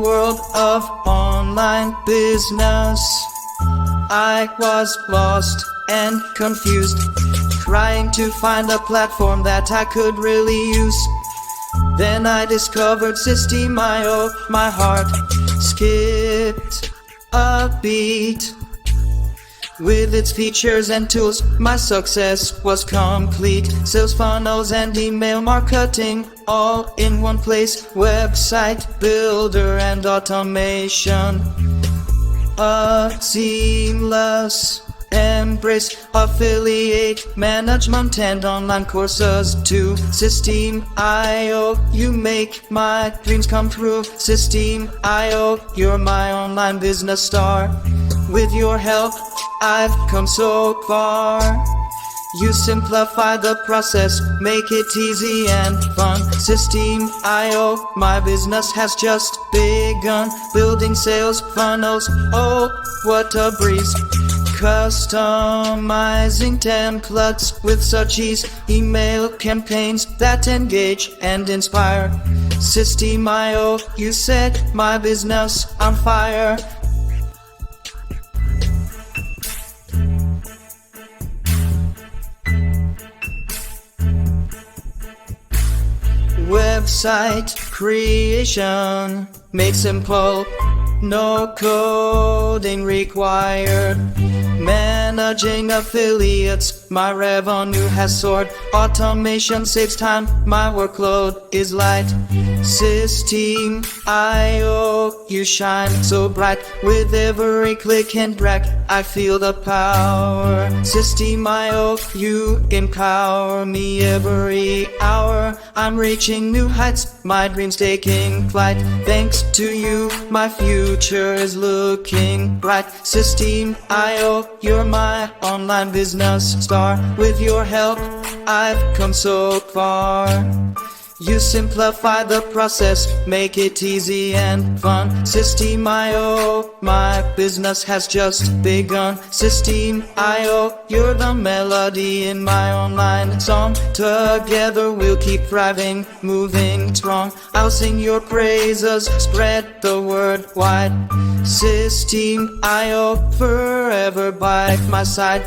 world of online business. I was lost and confused, trying to find a platform that I could really use. Then I discovered Systeme.io. My heart skipped a beat. With its features and tools, my success was complete. Sales funnels and email marketing, all in one place. Website builder and automation, a seamless embrace. Affiliate management and online courses too. Systeme.io, you make my dreams come true. Systeme.io, you're my online business star. With your help, I've come so far. You simplify the process, make it easy and fun. Systeme.io, my business has just begun. Building sales funnels, oh, what a breeze. Customizing templates with such ease. Email campaigns that engage and inspire. Systeme.io, you set my business on fire. Website creation made simple, no coding required. Managing affiliates, my revenue has soared. Automation saves time, my workload is light. Systeme.io, you shine so bright. With every click and drag, I feel the power. Systeme.io, you empower me every hour. I'm reaching new heights, my dreams taking flight. Thanks to you, my future is looking bright. Systeme.io, you're my online business star. With your help, I've come so far. You simplify the process, make it easy and fun. Systeme.io, my business has just begun. Systeme.io, you're the melody in my online song. Together we'll keep thriving, moving strong. I'll sing your praises, spread the word wide. Systeme.io, forever by my side.